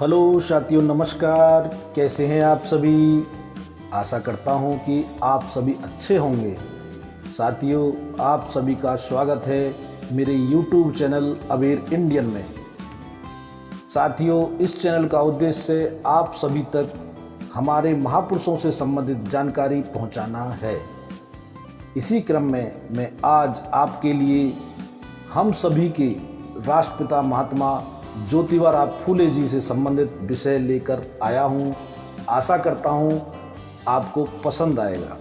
Hello साथियों, नमस्कार। कैसे हैं आप सभी? आशा करता हूं कि आप सभी अच्छे होंगे। साथियों, आप सभी का स्वागत है मेरे YouTube चैनल अवेयर इंडियन में। साथियों, इस चैनल का उद्देश्य आप सभी तक हमारे महापुरुषों से संबंधित जानकारी पहुंचाना है। इसी क्रम में मैं आज आपके लिए हम सभी के राष्ट्रपिता महात्मा ज्योतिबा फूले जी से संबंधित विषय लेकर आया हूं। आशा करता हूं आपको पसंद आएगा,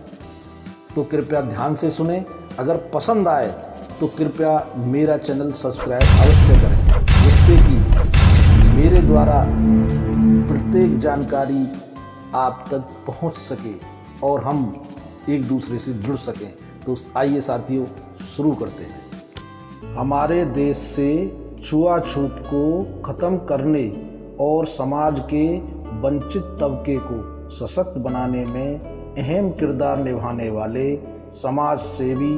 तो कृपया ध्यान से सुने। अगर पसंद आए तो कृपया मेरा चैनल सब्सक्राइब अवश्य करें, जिससे कि मेरे द्वारा प्रत्येक जानकारी आप तक पहुंच सके और हम एक दूसरे से जुड़ सकें। तो आइए साथियों, शुरू करते हैं। हमारे देश से छुआछूत को ख़त्म करने और समाज के वंचित तबके को सशक्त बनाने में अहम किरदार निभाने वाले समाज सेवी,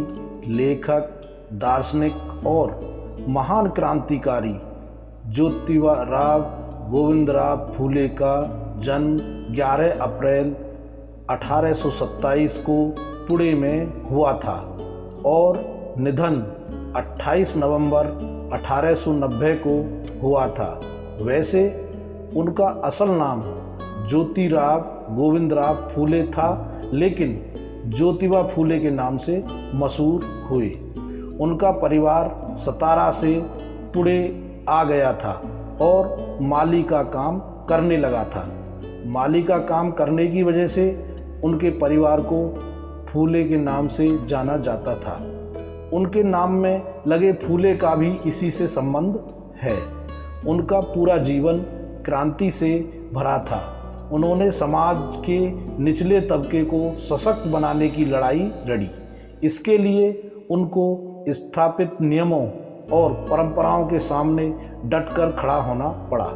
लेखक, दार्शनिक और महान क्रांतिकारी ज्योतिबा गोविंदराव फूले का जन्म 11 अप्रैल 1827 को पुणे में हुआ था और निधन 28 नवंबर 1890 को हुआ था। वैसे उनका असल नाम ज्योतिराव गोविंदराव फूले था, लेकिन ज्योतिबा फूले के नाम से मशहूर हुए। उनका परिवार सतारा से पुणे आ गया था और माली का काम करने लगा था। माली का काम करने की वजह से उनके परिवार को फूले के नाम से जाना जाता था। उनके नाम में लगे फूले का भी इसी से संबंध है। उनका पूरा जीवन क्रांति से भरा था। उन्होंने समाज के निचले तबके को सशक्त बनाने की लड़ाई लड़ी। इसके लिए उनको स्थापित नियमों और परंपराओं के सामने डटकर खड़ा होना पड़ा।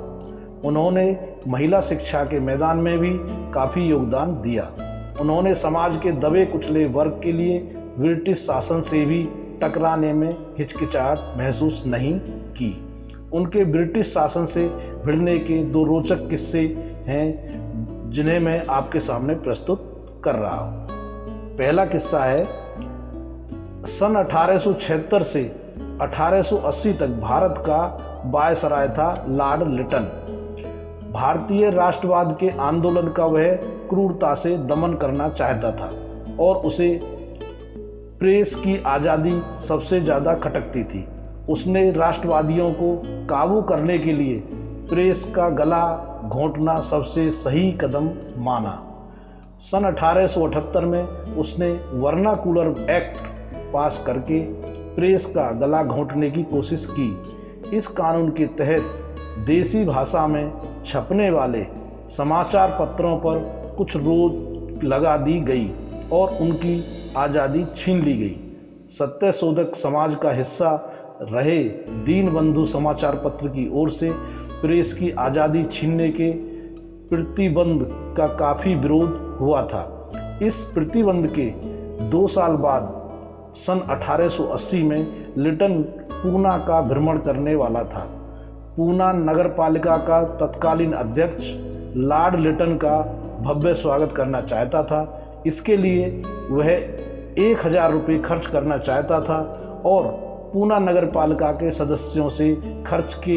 उन्होंने महिला शिक्षा के मैदान में भी काफ़ी योगदान दिया। उन्होंने समाज के दबे कुचले वर्ग के लिए ब्रिटिश शासन से भी टकराने में हिचकिचाहट महसूस नहीं की। उनके ब्रिटिश शासन से भिड़ने के दो रोचक किस्से हैं, जिन्हें मैं आपके सामने प्रस्तुत कर रहा हूँ। पहला किस्सा है, सन 1876 से 1880 तक भारत का वायसराय था लॉर्ड लिटन। भारतीय राष्ट्रवाद के आंदोलन का वह क्रूरता से दमन करना चाहता था और उसे प्रेस की आज़ादी सबसे ज़्यादा खटकती थी। उसने राष्ट्रवादियों को काबू करने के लिए प्रेस का गला घोंटना सबसे सही कदम माना। सन 1878 में उसने वर्नाकुलर एक्ट पास करके प्रेस का गला घोंटने की कोशिश की। इस कानून के तहत देसी भाषा में छपने वाले समाचार पत्रों पर कुछ रोक लगा दी गई और उनकी आज़ादी छीन ली गई। सत्यशोधक समाज का हिस्सा रहे दीनबंधु समाचार पत्र की ओर से प्रेस की आज़ादी छीनने के प्रतिबंध का काफ़ी विरोध हुआ था। इस प्रतिबंध के 2 साल बाद सन 1880 में लिटन पूना का भ्रमण करने वाला था। पूना नगर पालिका का तत्कालीन अध्यक्ष लॉर्ड लिटन का भव्य स्वागत करना चाहता था। इसके लिए वह 1000 रुपये खर्च करना चाहता था और पूना नगर पालिका के सदस्यों से खर्च के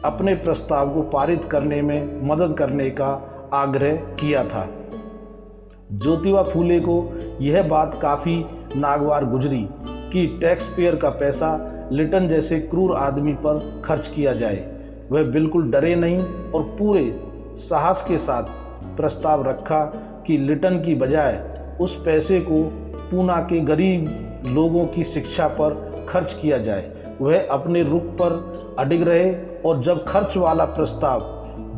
अपने प्रस्ताव को पारित करने में मदद करने का आग्रह किया था। ज्योतिबा फूले को यह बात काफ़ी नागवार गुजरी कि टैक्स पेयर का पैसा लिटन जैसे क्रूर आदमी पर खर्च किया जाए। वह बिल्कुल डरे नहीं और पूरे साहस के साथ प्रस्ताव रखा कि लिटन की बजाय उस पैसे को पूना के गरीब लोगों की शिक्षा पर खर्च किया जाए। वह अपने रुख पर अडिग रहे और जब खर्च वाला प्रस्ताव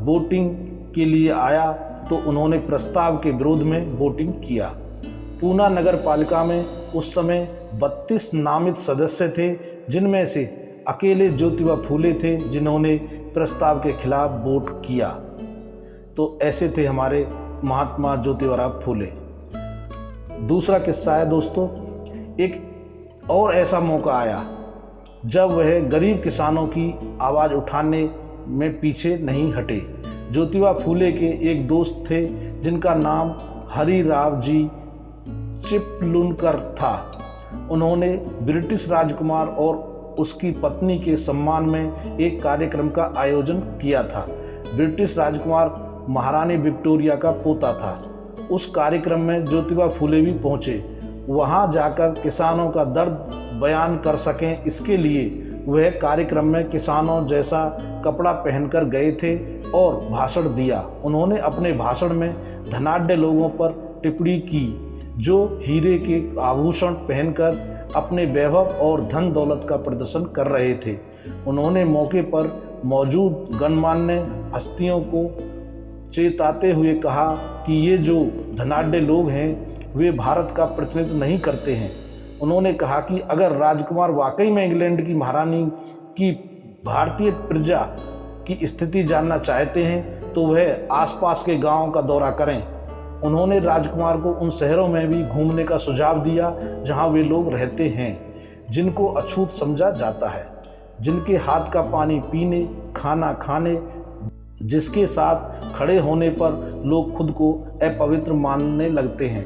वोटिंग के लिए आया तो उन्होंने प्रस्ताव के विरोध में वोटिंग किया। पूना नगर पालिका में उस समय 32 नामित सदस्य थे, जिनमें से अकेले ज्योतिबा फूले थे जिन्होंने प्रस्ताव के खिलाफ वोट किया। तो ऐसे थे हमारे महात्मा ज्योतिबा फूले। दूसरा किस्सा है दोस्तों, एक और ऐसा मौका आया जब वह गरीब किसानों की आवाज़ उठाने में पीछे नहीं हटे। ज्योतिबा फूले के एक दोस्त थे जिनका नाम हरिराव जी चिपलुनकर था। उन्होंने ब्रिटिश राजकुमार और उसकी पत्नी के सम्मान में एक कार्यक्रम का आयोजन किया था। ब्रिटिश राजकुमार महारानी विक्टोरिया का पोता था। उस कार्यक्रम में ज्योतिबा फूले भी पहुंचे। वहां जाकर किसानों का दर्द बयान कर सकें, इसके लिए वह कार्यक्रम में किसानों जैसा कपड़ा पहनकर गए थे और भाषण दिया। उन्होंने अपने भाषण में धनाढ्य लोगों पर टिप्पणी की जो हीरे के आभूषण पहनकर अपने वैभव और धन दौलत का प्रदर्शन कर रहे थे। उन्होंने मौके पर मौजूद गणमान्य हस्तियों को चेताते हुए कहा कि ये जो धनाढ्य लोग हैं वे भारत का प्रतिनिधित्व नहीं करते हैं। उन्होंने कहा कि अगर राजकुमार वाकई में इंग्लैंड की महारानी की भारतीय प्रजा की स्थिति जानना चाहते हैं तो वह आसपास के गांवों का दौरा करें। उन्होंने राजकुमार को उन शहरों में भी घूमने का सुझाव दिया जहां वे लोग रहते हैं जिनको अछूत समझा जाता है, जिनके हाथ का पानी पीने, खाना खाने, जिसके साथ खड़े होने पर लोग खुद को अपवित्र मानने लगते हैं।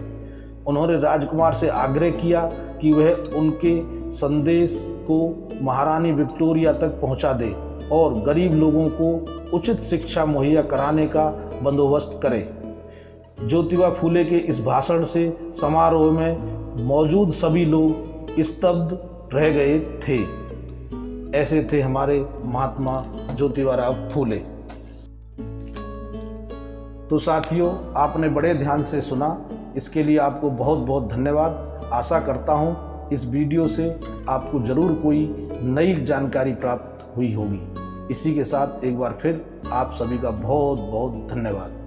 उन्होंने राजकुमार से आग्रह किया कि वह उनके संदेश को महारानी विक्टोरिया तक पहुंचा दे और गरीब लोगों को उचित शिक्षा मुहैया कराने का बंदोबस्त करे। ज्योतिबा फूले के इस भाषण से समारोह में मौजूद सभी लोग स्तब्ध रह गए थे। ऐसे थे हमारे महात्मा ज्योतिबा फूले। तो साथियों, आपने बड़े ध्यान से सुना, इसके लिए आपको बहुत बहुत धन्यवाद। आशा करता हूँ इस वीडियो से आपको ज़रूर कोई नई जानकारी प्राप्त हुई होगी। इसी के साथ एक बार फिर आप सभी का बहुत बहुत धन्यवाद।